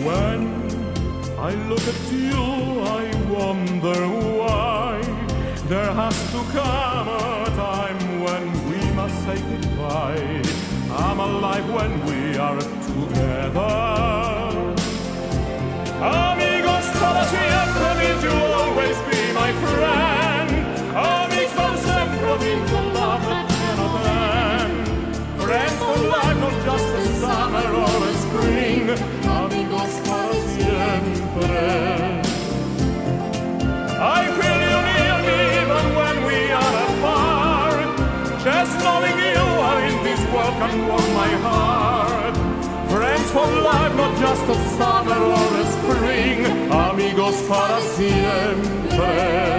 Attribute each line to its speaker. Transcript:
Speaker 1: When I look at you, I wonder why there has to come a time when we must say goodbye. I'm alive when we are together. Amigos, para siempre, means you'll always be my friend. Amigos, para sempre means a love that cannot end. Friends for life, not just a summer or a spring. Amigos, para siempre. I feel you near me even when we are apart. Just knowing you are in this world can warm my heart. Friends for life, not just a summer or a spring. Amigos para siempre.